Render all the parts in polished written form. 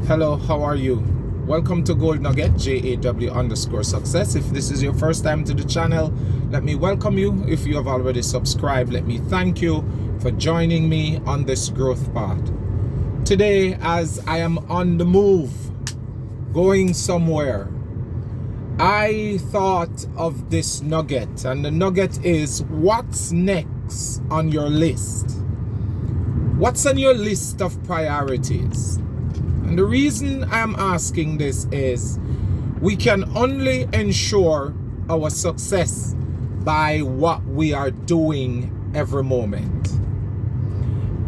Hello, how are you? Welcome to Gold Nugget, JAW_success. If this is your first time to the channel, let me welcome you. If you have already subscribed, let me thank you for joining me on this growth path. Today, as I am on the move, going somewhere, I thought of this nugget, and the nugget is, what's next on your list? What's on your list of priorities? And the reason I'm asking this is we can only ensure our success by what we are doing every moment.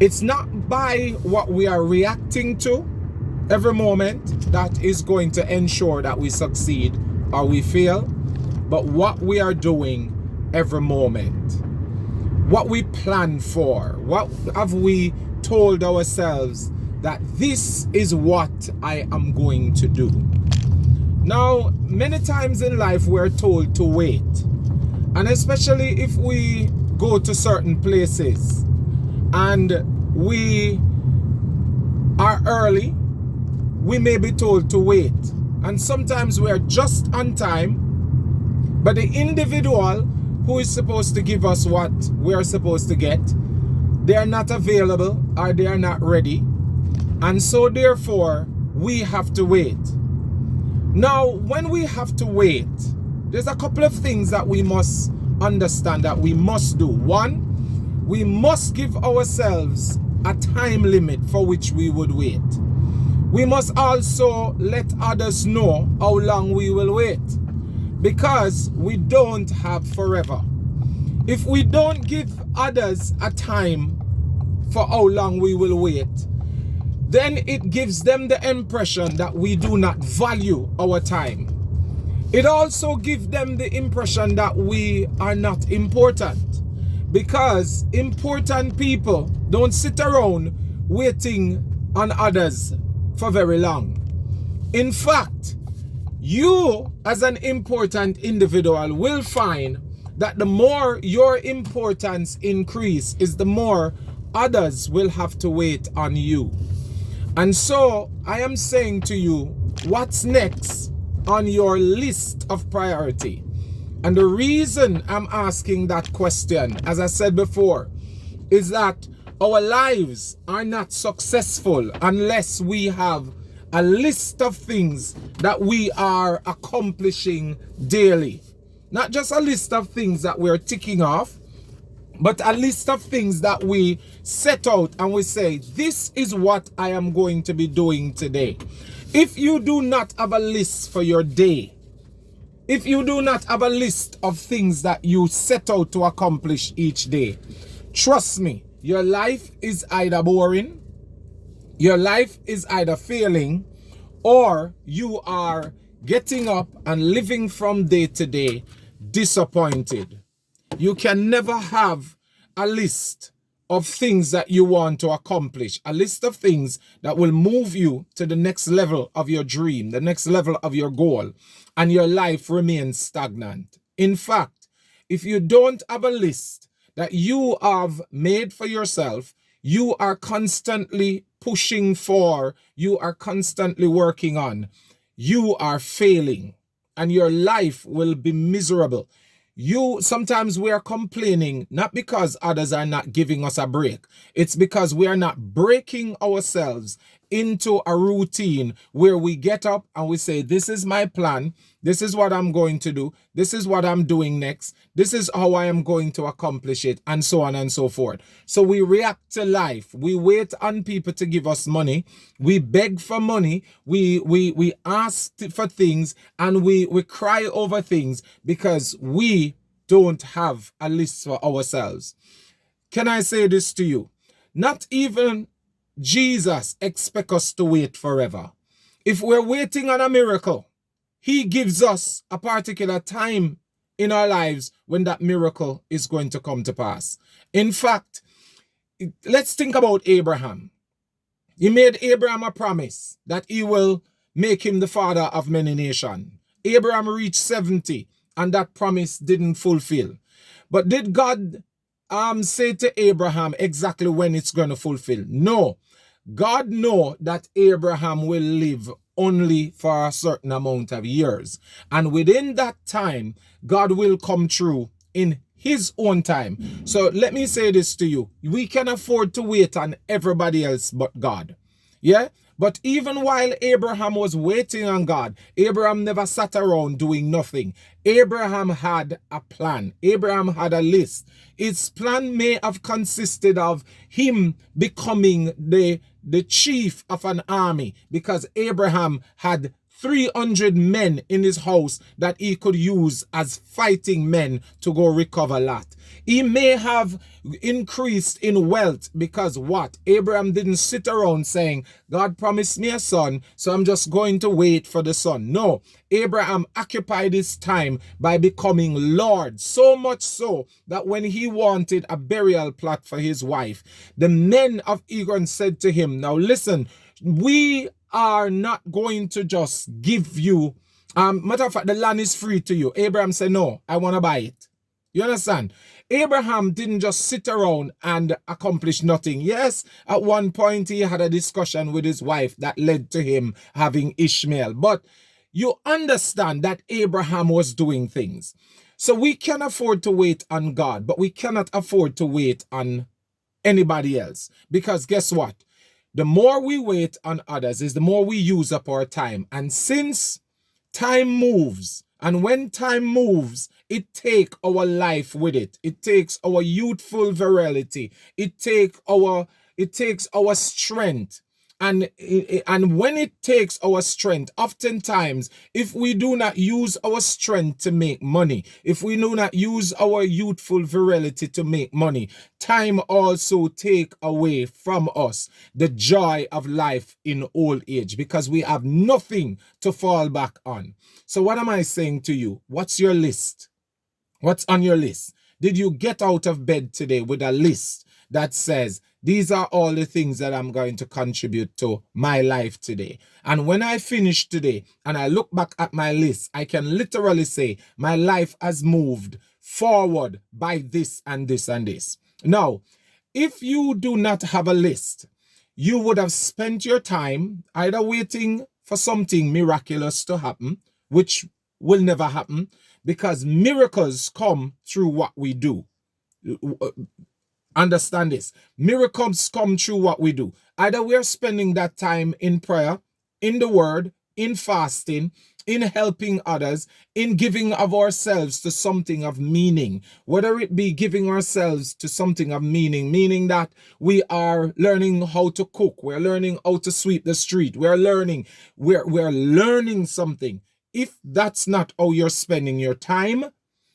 It's not by what we are reacting to every moment that is going to ensure that we succeed or we fail, but what we are doing every moment. What we plan for, what have we told ourselves that this is what I am going to do. Now, many times in life we're told to wait. And especially if we go to certain places and we are early, we may be told to wait. And sometimes we're just on time, but the individual who is supposed to give us what we're supposed to get, they are not available or they are not ready. And so therefore, we have to wait. Now, when we have to wait, there's a couple of things that we must understand that we must do. One, we must give ourselves a time limit for which we would wait. We must also let others know how long we will wait, because we don't have forever. If we don't give others a time for how long we will wait, then it gives them the impression that we do not value our time. It also gives them the impression that we are not important, because important people don't sit around waiting on others for very long. In fact, you as an important individual will find that the more your importance increase is the more others will have to wait on you. And so I am saying to you, what's next on your list of priority? And the reason I'm asking that question, as I said before, is that our lives are not successful unless we have a list of things that we are accomplishing daily. Not just a list of things that we're ticking off, but a list of things that we set out and we say, this is what I am going to be doing today. If you do not have a list for your day, if you do not have a list of things that you set out to accomplish each day, trust me, your life is either boring, your life is either failing, or you are getting up and living from day to day disappointed. You can never have a list of things that you want to accomplish, a list of things that will move you to the next level of your dream, the next level of your goal, and your life remains stagnant. In fact, if you don't have a list that you have made for yourself, you are constantly pushing for, you are constantly working on, you are failing, and your life will be miserable. Sometimes we are complaining not because others are not giving us a break. It's because we are not breaking ourselves into a routine where we get up and we say, this is my plan. This is what I'm going to do. This is what I'm doing next. This is how I am going to accomplish it, and so on and so forth. So we react to life. We wait on people to give us money. We beg for money. We ask for things, and we cry over things because we don't have a list for ourselves. Can I say this to you? Not even Jesus expects us to wait forever. If we're waiting on a miracle, he gives us a particular time in our lives when that miracle is going to come to pass. In fact, let's think about Abraham. He made Abraham a promise that he will make him the father of many nations. Abraham reached 70 and that promise didn't fulfill. But did God say to Abraham exactly when it's going to fulfill? No. God know that Abraham will live only for a certain amount of years. And within that time, God will come through in his own time. So let me say this to you. We can afford to wait on everybody else but God. Yeah? But even while Abraham was waiting on God, Abraham never sat around doing nothing. Abraham had a plan. Abraham had a list. His plan may have consisted of him becoming the chief of an army, because Abraham had 300 men in his house that he could use as fighting men to go recover Lot. He may have increased in wealth because what? Abraham didn't sit around saying, God promised me a son, so I'm just going to wait for the son. No, Abraham occupied his time by becoming Lord, so much so that when he wanted a burial plot for his wife, the men of Egon said to him, now listen, we are not going to just give you, matter of fact, the land is free to you. Abraham said, no, I want to buy it. You understand? Abraham didn't just sit around and accomplish nothing. Yes, at one point he had a discussion with his wife that led to him having Ishmael. But you understand that Abraham was doing things. So we can afford to wait on God, but we cannot afford to wait on anybody else. Because guess what? The more we wait on others is the more we use up our time. And since time moves, and when time moves, it takes our life with it. It takes our youthful virility. It takes our strength. And when it takes our strength, oftentimes, if we do not use our strength to make money, if we do not use our youthful virility to make money, time also take away from us the joy of life in old age, because we have nothing to fall back on. So what am I saying to you? What's your list? What's on your list? Did you get out of bed today with a list that says, these are all the things that I'm going to contribute to my life today? And when I finish today and I look back at my list, I can literally say my life has moved forward by this and this and this. Now, if you do not have a list, you would have spent your time either waiting for something miraculous to happen, which will never happen, because miracles come through what we do. Understand this. Miracles come through what we do. Either we're spending that time in prayer, in the word, in fasting, in helping others, in giving of ourselves to something of meaning. Whether it be giving ourselves to something of meaning, meaning that we are learning how to cook, we're learning how to sweep the street, we're learning something. If that's not how you're spending your time,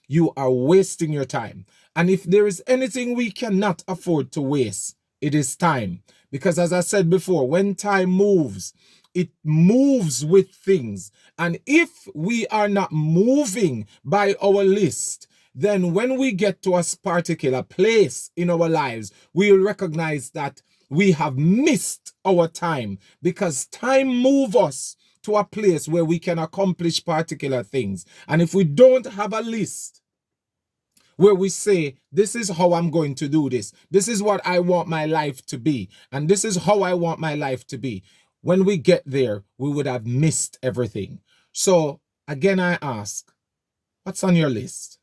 you are wasting your time. And if there is anything we cannot afford to waste, it is time. Because as I said before, when time moves, it moves with things. And if we are not moving by our list, then when we get to a particular place in our lives, we will recognize that we have missed our time, because time moves us to a place where we can accomplish particular things. And if we don't have a list where we say, this is how I'm going to do this, this is what I want my life to be, and this is how I want my life to be, when we get there, we would have missed everything. So again, I ask, what's on your list?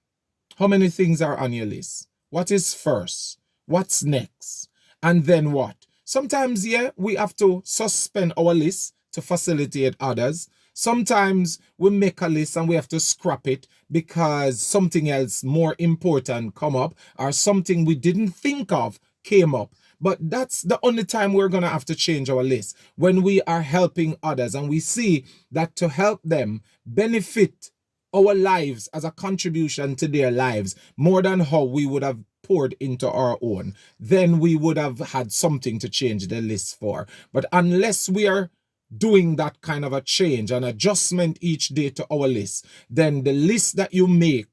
How many things are on your list? What is first? What's next? And then what? Sometimes, yeah, we have to suspend our list to facilitate others. Sometimes we make a list and we have to scrap it because something else more important come up, or something we didn't think of came up. But that's the only time we're going to have to change our list, when we are helping others and we see that to help them benefit our lives as a contribution to their lives more than how we would have poured into our own, then we would have had something to change the list for. But unless we are doing that kind of a change and adjustment each day to our list, then the list that you make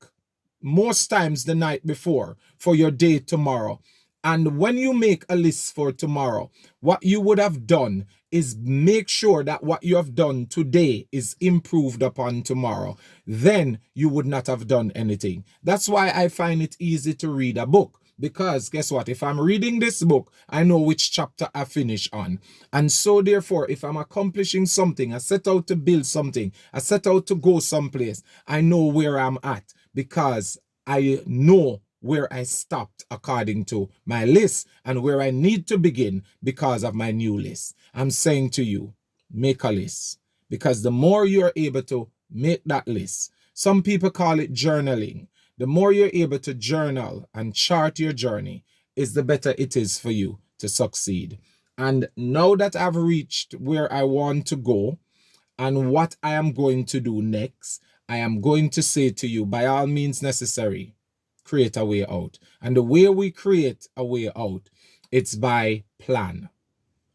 most times the night before for your day tomorrow, and when you make a list for tomorrow, what you would have done is make sure that what you have done today is improved upon tomorrow. Then you would not have done anything. That's why I find it easy to read a book, Because guess what? If I'm reading this book, I know which chapter I finish on. And so therefore, if I'm accomplishing something, I set out to build something, I set out to go someplace, I know where I'm at because I know where I stopped according to my list and where I need to begin because of my new list. I'm saying to you, make a list, because the more you're able to make that list, some people call it journaling. The more you're able to journal and chart your journey, is the better it is for you to succeed. And now that I've reached where I want to go and what I am going to do next, I am going to say to you, by all means necessary, create a way out. And the way we create a way out, it's by plan.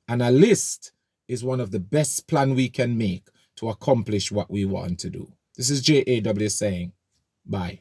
And a list is one of the best plan we can make to accomplish what we want to do. This is JAW saying, bye.